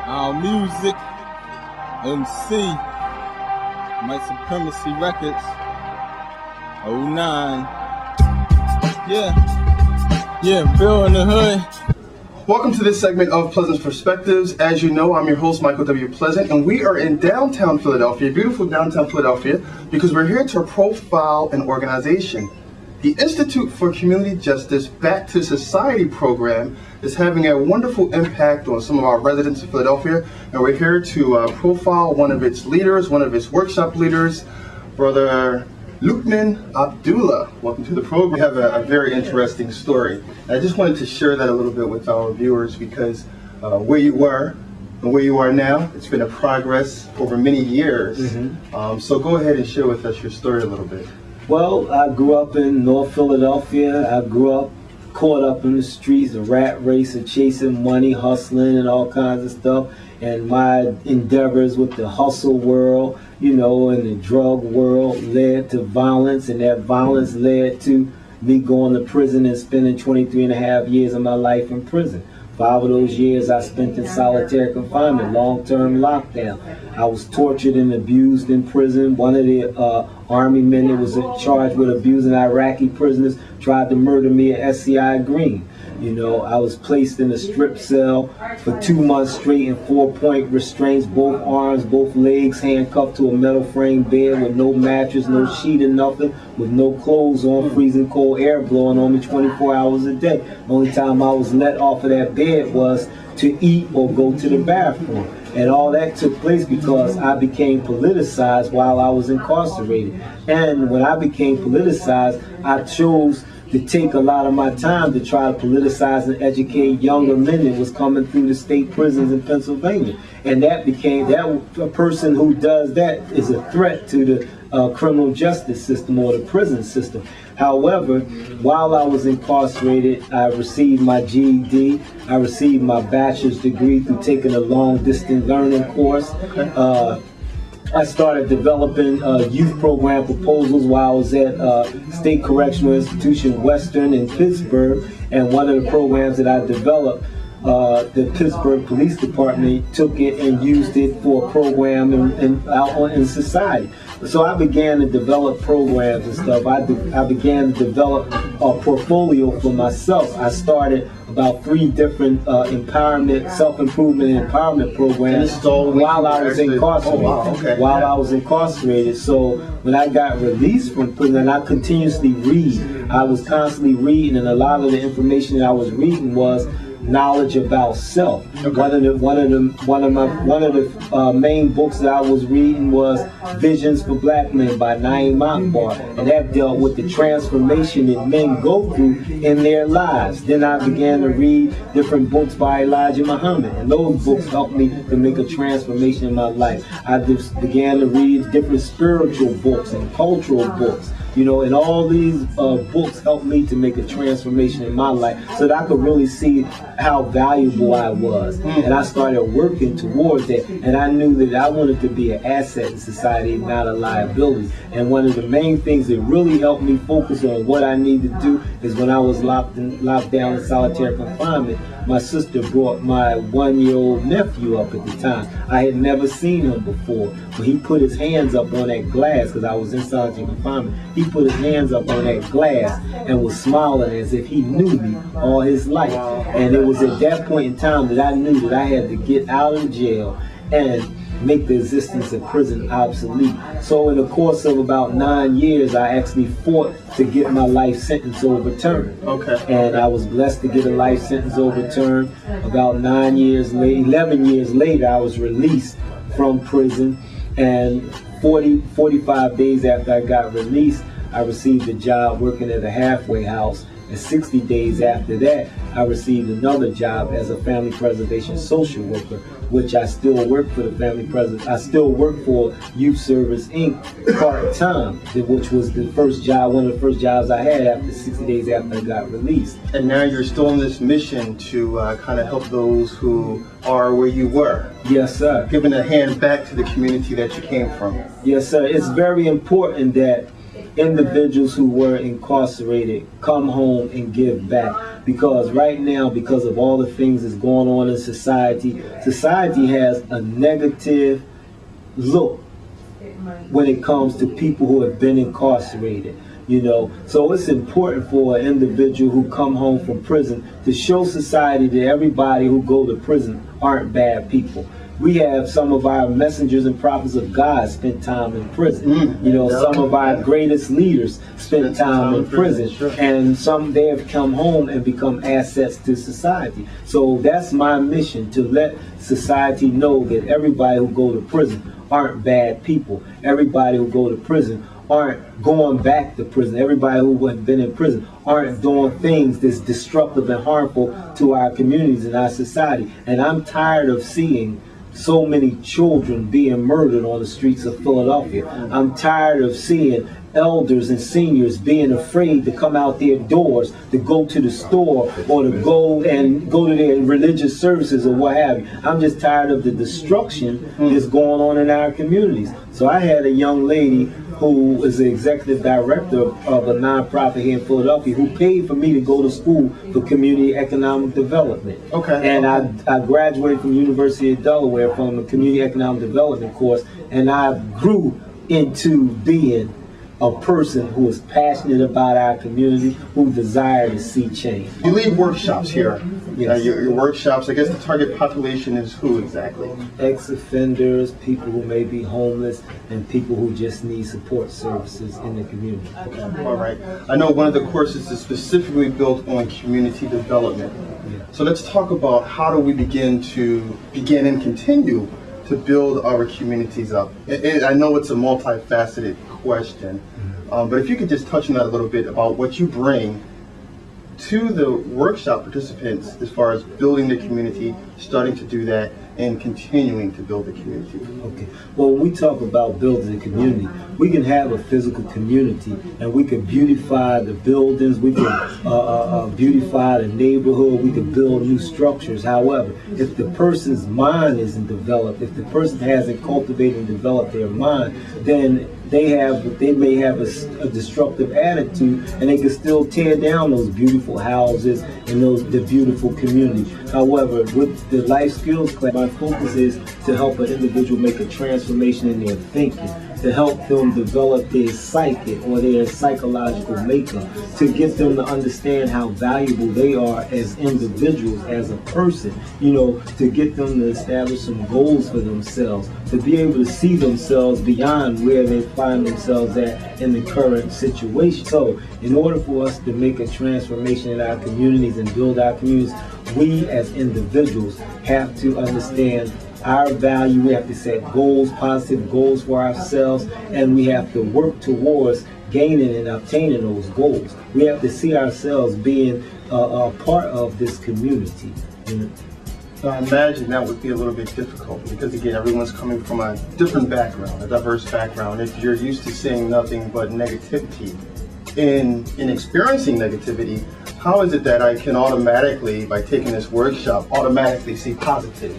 Our music, MC, White Supremacy Records, '09. Yeah, Bill in the hood. Welcome to this segment of Pleasant Perspectives. As you know, I'm your host, Michael W. Pleasant, and we are in downtown Philadelphia, beautiful downtown Philadelphia, because we're here to profile an organization. The Institute for Community Justice Back to Society program is having a wonderful impact on some of our residents in Philadelphia, and we're here to profile one of its leaders, one of its workshop leaders, Brother Lukman Abdullah. Welcome to the program. We have a very interesting story. I just wanted to share that a little bit with our viewers because where you were and where you are now, it's been a progress over many years. So go ahead and share with us your story a little bit. Well, I grew up in North Philadelphia. I grew up caught up in the streets, a rat race of chasing money, hustling, and all kinds of stuff. And my endeavors with the hustle world, and the drug world led to violence, and that violence led to me going to prison and spending 23 and a half years of my life in prison. 5 of those years I spent in solitary confinement, long-term lockdown. I was tortured and abused in prison. One of the Army men that was charged with abusing Iraqi prisoners tried to murder me at SCI Green. I was placed in a strip cell for 2 months straight in 4-point restraints, both arms, both legs handcuffed to a metal frame bed with no mattress, no sheet or nothing, with no clothes on, freezing cold air blowing on me 24 hours a day. The only time I was let off of that bed was to eat or go to the bathroom. And all that took place because I became politicized while I was incarcerated. And when I became politicized, I chose to take a lot of my time to try to politicize and educate younger men that was coming through the state prisons in Pennsylvania. And that a person who does that is a threat to the criminal justice system or the prison system. However, while I was incarcerated, I received my GED. I received my bachelor's degree through taking a long distance learning course. I started developing youth program proposals while I was at State Correctional Institution Western in Pittsburgh, and one of the programs that I developed, the Pittsburgh Police Department took it and used it for a program out in society. So I began to develop programs and stuff. I began to develop a portfolio for myself. I started about 3 different empowerment, self-improvement and empowerment programs while I was incarcerated. While I was incarcerated. So when I got released from prison, I continuously read. I was constantly reading, and a lot of the information that I was reading was knowledge about self. One of the main books that I was reading was Visions for Black Men by Naeem Akbar, and that dealt with the transformation that men go through in their lives. Then I began to read different books by Elijah Muhammad, and those books helped me to make a transformation in my life. I just began to read different spiritual books and cultural books. And all these books helped me to make a transformation in my life so that I could really see how valuable I was. And I started working towards that. And I knew that I wanted to be an asset in society, not a liability. And one of the main things that really helped me focus on what I needed to do is when I was locked down in solitary confinement, my sister brought my 1-year-old nephew up at the time. I had never seen him before, but he put his hands up on that glass because I was in solitary confinement. He put his hands up on that glass and was smiling as if he knew me all his life. And it was at that point in time that I knew that I had to get out of jail and make the existence of prison obsolete. So in the course of about 9 years, I actually fought to get my life sentence overturned. And I was blessed to get a life sentence overturned. About 11 years later, I was released from prison, and 45 days after I got released, I received a job working at a halfway house. And 60 days after that, I received another job as a family preservation social worker, which I still work for the family preservation. I still work for Youth Service Inc. part-time, which was the first job, one of the first jobs I had after 60 days after I got released. And now you're still on this mission to kind of help those who are where you were. Yes, sir. Giving a hand back to the community that you came from. Yes, sir. It's very important that individuals who were incarcerated come home and give back. Because right now, because of all the things that's going on in society, society has a negative look when it comes to people who have been incarcerated. You know, so it's important for an individual who come home from prison to show society that everybody who go to prison aren't bad people. We have some of our messengers and prophets of God spent time in prison. You know, some of our greatest leaders spent time in prison. And some, they have come home and become assets to society. So that's my mission, to let society know that everybody who go to prison aren't bad people. Everybody who go to prison aren't going back to prison. Everybody who has been in prison aren't doing things that's destructive and harmful to our communities and our society. And I'm tired of seeing so many children being murdered on the streets of Philadelphia. I'm tired of seeing elders and seniors being afraid to come out their doors to go to the store or to go to their religious services or what have you. I'm just tired of the destruction that's going on in our communities. So I had a young lady who is the executive director of a nonprofit here in Philadelphia, who paid for me to go to school for community economic development. And I graduated from the University of Delaware from a community economic development course, and I grew into being a person who is passionate about our community, who desire to see change. You lead workshops here. Yes. Your workshops, I guess the target population is who exactly? Ex-offenders, people who may be homeless, and people who just need support services in the community. Okay. All right. I know one of the courses is specifically built on community development. Yeah. So let's talk about how do we begin and continue to build our communities up. I know it's a multifaceted question, but if you could just touch on that a little bit about what you bring to the workshop participants as far as building the community, starting to do that, and continuing to build the community. Okay. Well, when we talk about building a community, we can have a physical community and we can beautify the buildings, we can beautify the neighborhood, we can build new structures. However, if the person's mind isn't developed, if the person hasn't cultivated and developed their mind, then they may have a destructive attitude, and they can still tear down those beautiful houses and the beautiful community. However, with the life skills class, my focus is to help an individual make a transformation in their thinking, to help them develop their psychic or their psychological makeup, to get them to understand how valuable they are as individuals, as a person, you know, to get them to establish some goals for themselves, to be able to see themselves beyond where they find themselves at in the current situation. So in order for us to make a transformation in our communities and build our communities, we as individuals have to understand our value. We have to set goals, positive goals for ourselves, and we have to work towards gaining and obtaining those goals. We have to see ourselves being a part of this community. You know? So I imagine that would be a little bit difficult because, again, everyone's coming from a different background, a diverse background. If you're used to seeing nothing but negativity, in experiencing negativity, how is it that I can automatically, by taking this workshop, automatically see positive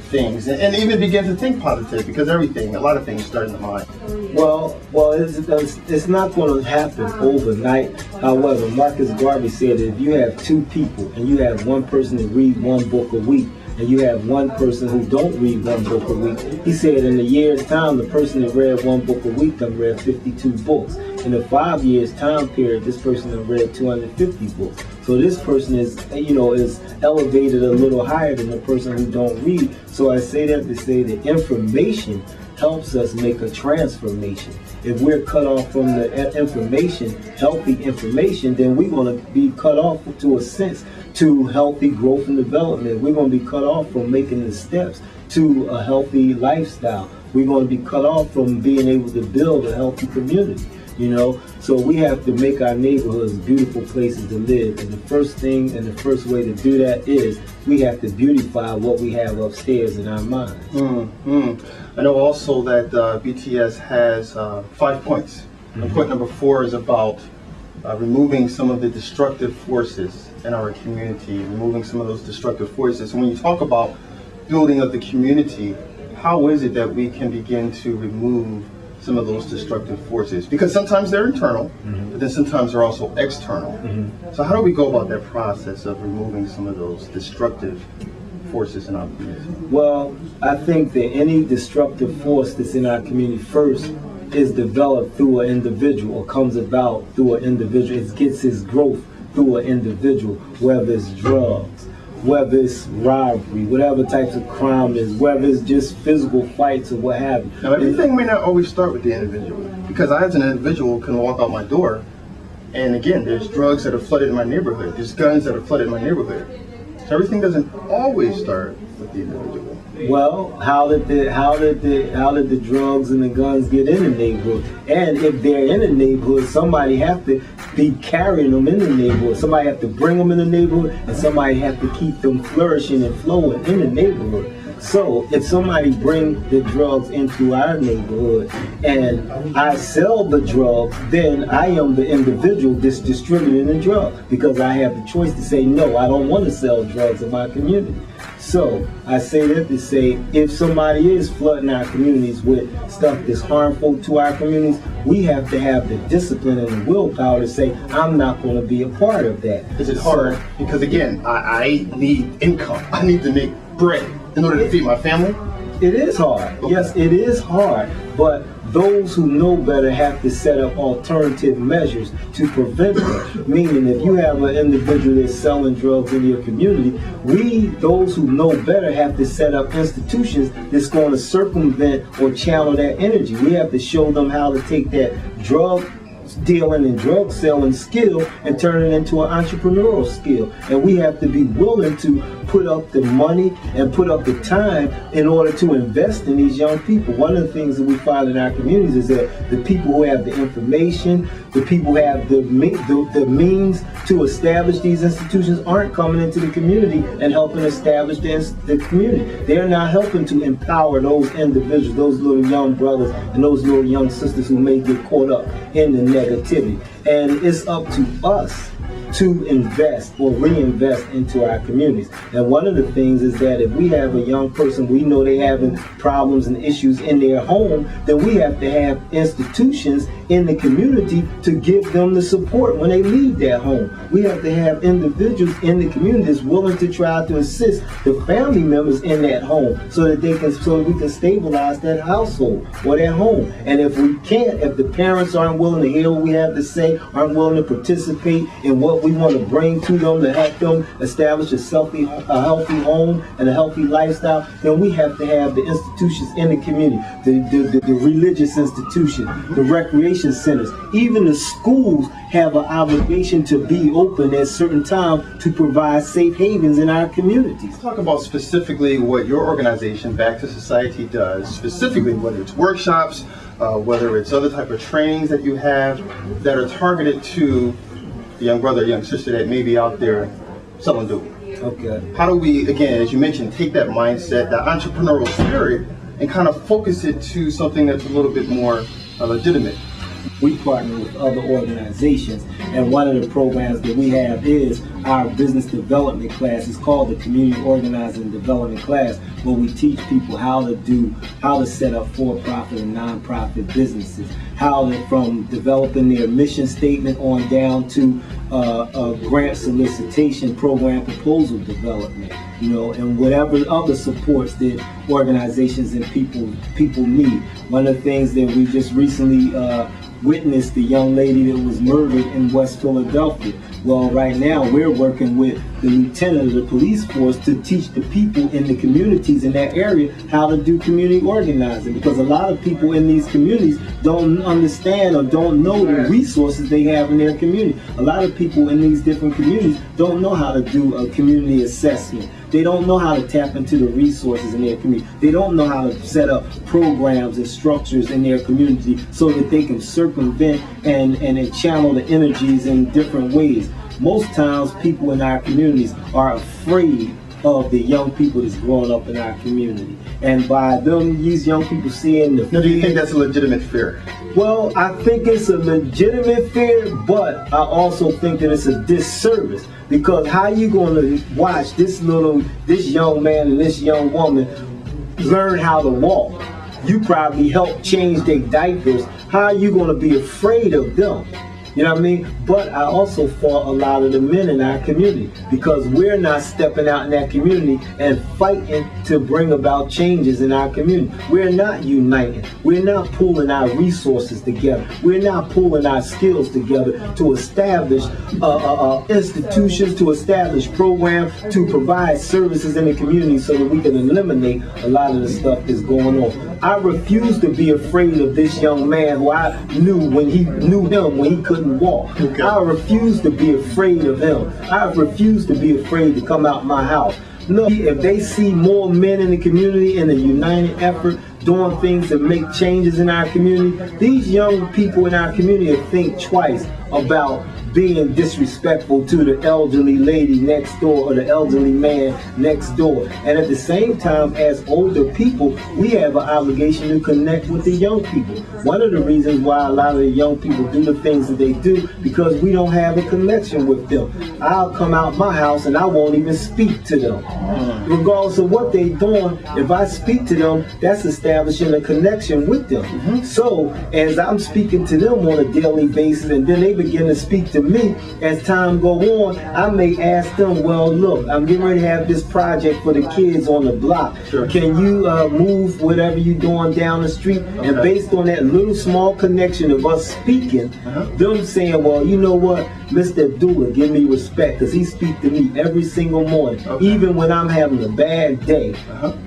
things and even begin to think positive? Because a lot of things start in the mind. Well, it's not going to happen overnight. However, Marcus Garvey said that if you have two people and you have one person that reads one book a week and you have one person who don't read one book a week, he said in a year's time, the person that read one book a week done read 52 books. In a 5 years time period, this person has read 250 books. So this person is elevated a little higher than the person who don't read. So I say that to say that information helps us make a transformation. If we're cut off from the information, healthy information, then we're going to be cut off to a sense to healthy growth and development. We're going to be cut off from making the steps to a healthy lifestyle. We're going to be cut off from being able to build a healthy community. You know, so we have to make our neighborhoods beautiful places to live. And the first thing and the first way to do that is we have to beautify what we have upstairs in our minds. I know also that BTS has 5 points. And point number 4 is about removing some of the destructive forces in our community, removing some of those destructive forces. And when you talk about building up the community, how is it that we can begin to remove some of those destructive forces? Because sometimes they're internal, but then sometimes they're also external. So how do we go about that process of removing some of those destructive forces in our community? Well, I think that any destructive force that's in our community first is developed through an individual, or comes about through an individual. It gets its growth through an individual, whether it's drugs, whether it's robbery, whatever types of crime is, whether it's just physical fights or what have you. Now, everything may not always start with the individual, because I, as an individual, can walk out my door, and again, there's drugs that are flooded in my neighborhood, there's guns that are flooded in my neighborhood. So everything doesn't always start with the individual. Well, how did the drugs and the guns get in the neighborhood? And if they're in the neighborhood, somebody have to be carrying them in the neighborhood. Somebody have to bring them in the neighborhood, and somebody have to keep them flourishing and flowing in the neighborhood. So if somebody bring the drugs into our neighborhood and I sell the drugs, then I am the individual that's distributing the drug, because I have the choice to say, no, I don't want to sell drugs in my community. So I say that to say, if somebody is flooding our communities with stuff that's harmful to our communities, we have to have the discipline and the willpower to say, I'm not going to be a part of that. Is it hard? Because again, I need income. I need to make bread in order to feed my family. It is hard. Okay. Yes, it is hard. But those who know better have to set up alternative measures to prevent it. Meaning, if you have an individual that's selling drugs in your community, those who know better, have to set up institutions that's going to circumvent or channel that energy. We have to show them how to take that drug dealing and drug selling skill and turn it into an entrepreneurial skill. And we have to be willing to put up the money and put up the time in order to invest in these young people. One of the things that we find in our communities is that the people who have the information, the people who have the means to establish these institutions aren't coming into the community and helping establish the community. They're not helping to empower those individuals, those little young brothers and those little young sisters who may get caught up in the negativity. And it's up to us to invest or reinvest into our communities. And one of the things is that if we have a young person, we know they're having problems and issues in their home, then we have to have institutions in the community to give them the support when they leave their home. We have to have individuals in the community that's willing to try to assist the family members in that home so that we can stabilize that household or their home. And if we can't, if the parents aren't willing to hear what we have to say, aren't willing to participate in what we want to bring to them to help them establish a healthy home and a healthy lifestyle, then we have to have the institutions in the community, the religious institution, the recreation centers, even the schools have an obligation to be open at certain times to provide safe havens in our communities. Let's talk about specifically what your organization, Back to Society, does, specifically whether it's workshops, whether it's other type of trainings that you have that are targeted to the young brother, young sister that may be out there selling dope. Okay. How do we, again, as you mentioned, take that mindset, that entrepreneurial spirit, and kind of focus it to something that's a little bit more legitimate? We partner with other organizations, and one of the programs that we have is our business development class. It's called the Community Organizing and Development class, where we teach people how to set up for-profit and non-profit businesses, from developing their mission statement on down to a grant solicitation, program proposal development, and whatever other supports that organizations and people need. One of the things that we just recently witnessed, the young lady that was murdered in West Philadelphia. Well, right now we're working with the lieutenant of the police force to teach the people in the communities in that area how to do community organizing, because a lot of people in these communities don't understand or don't know the resources they have in their community. A lot of people in these different communities don't know how to do a community assessment. They don't know how to tap into the resources in their community. They don't know how to set up programs and structures in their community so that they can circumvent and channel the energies in different ways. Most times people in our communities are afraid of the young people that's growing up in our community. And by these young people seeing the fear. Now, do you think that's a legitimate fear? Well, I think it's a legitimate fear, but I also think that it's a disservice. Because how you going to watch this young man and this young woman learn how to walk? You probably helped change their diapers. How are you going to be afraid of them? You know what I mean? But I also fought a lot of the men in our community because we're not stepping out in that community and fighting to bring about changes in our community. We're not uniting. We're not pulling our resources together. We're not pulling our skills together to establish institutions, to establish programs, to provide services in the community so that we can eliminate a lot of the stuff that's going on. I refuse to be afraid of this young man who I knew when he couldn't walk. Okay. I refuse to be afraid of him. I refuse to be afraid to come out my house. Look, if they see more men in the community in a united effort doing things to make changes in our community, these young people in our community will think twice about being disrespectful to the elderly lady next door or the elderly man next door. And at the same time, as older people, we have an obligation to connect with the young people. One of the reasons why a lot of the young people do the things that they do, because we don't have a connection with them. I'll come out my house and I won't even speak to them. Regardless of what they're doing, if I speak to them, that's establishing a connection with them. So as I'm speaking to them on a daily basis and then they begin to speak to me, as time go on, I may ask them, well, look, I'm getting ready to have this project for the kids on the block. Sure. Can you move whatever you're doing down the street? Okay. And based on that little small connection of us speaking, them saying, well, you know what, Mr. Abdullah, give me respect, because he speaks to me every single morning. Okay. Even when I'm having a bad day,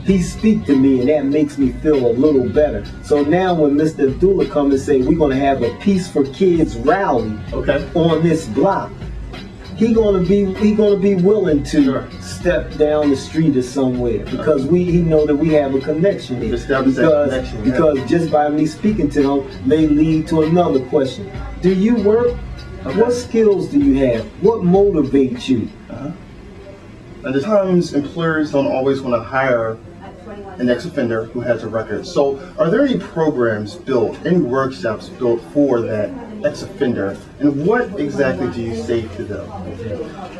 he speaks to me, and that makes me feel a little better. So now when Mr. Abdullah comes and say, we're going to have a Peace for Kids rally on this block, he gonna be willing to step down the street or somewhere because he know that we have a connection there. Because just by me speaking to him may lead to another question. Do you work? What skills do you have? What motivates you? At the times, employers don't always want to hire an ex-offender who has a record. So are there any programs built, any workshops built for that ex-offender, and what exactly do you say to them?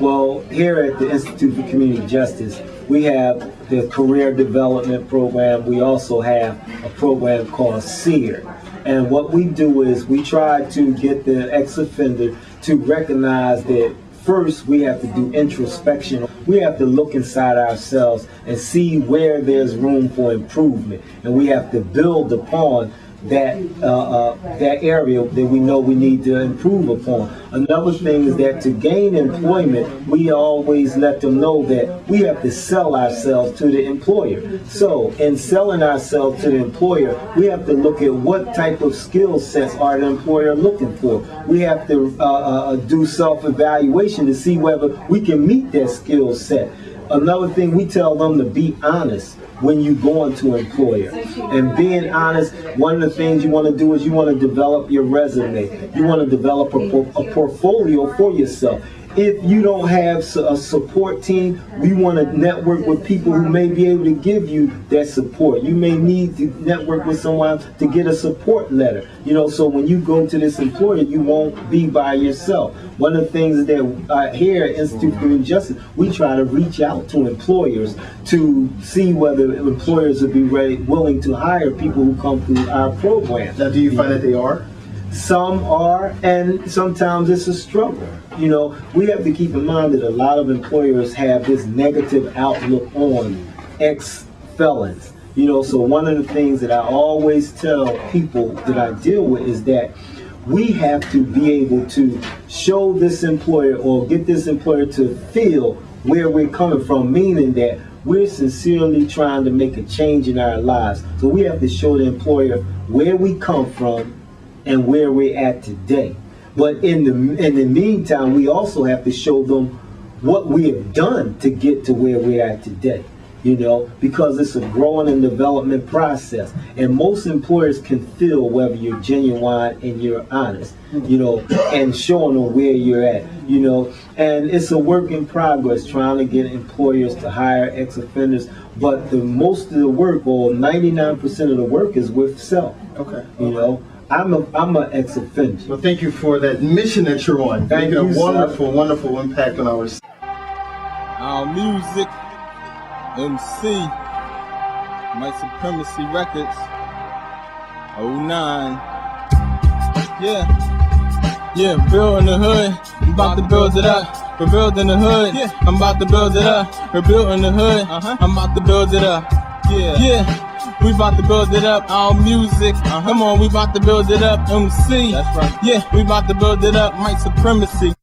Well, here at the Institute for Community Justice, we have the Career Development Program. We also have a program called SEER. And what we do is we try to get the ex-offender to recognize that first, we have to do introspection. We have to look inside ourselves and see where there's room for improvement. And we have to build upon that area that we know we need to improve upon. Another thing is that to gain employment, we always let them know that we have to sell ourselves to the employer. So in selling ourselves to the employer, we have to look at what type of skill sets are the employer looking for. We have to do self-evaluation to see whether we can meet that skill set. Another thing, we tell them to be honest when you go into an employer. And being honest, one of the things you want to do is you want to develop your resume. You want to develop a portfolio for yourself. If you don't have a support team, we want to network with people who may be able to give you that support. You may need to network with someone to get a support letter. You know, so when you go to this employer, you won't be by yourself. One of the things that here at Institute for Community Justice, we try to reach out to employers to see whether employers will be willing to hire people who come through our program. Now, do you find that they are? Some are, and sometimes it's a struggle. You know, we have to keep in mind that a lot of employers have this negative outlook on ex-felons. You know, so one of the things that I always tell people that I deal with is that we have to be able to show this employer or get this employer to feel where we're coming from, meaning that we're sincerely trying to make a change in our lives. So we have to show the employer where we come from and where we're at today. But in the meantime, we also have to show them what we have done to get to where we're at today. You know, because it's a growing and development process. And most employers can feel whether you're genuine and you're honest, you know, and showing them where you're at, you know. And it's a work in progress trying to get employers to hire ex-offenders. But the most of the work, or 99% of the work, is with self. Okay. You know. I'm an ex-offender. Well, thank you for that mission that you're on. Thank you, a wonderful, wonderful impact on our music, MC, White Supremacy Records. 09. Yeah, building the hood, I'm about to build it up. We're building the hood, I'm about to build it up. We're building the hood, I'm about to build it up. Yeah, we about to build it up. Our music, come on, we about to build it up. MC, that's right. Yeah, we about to build it up. White supremacy.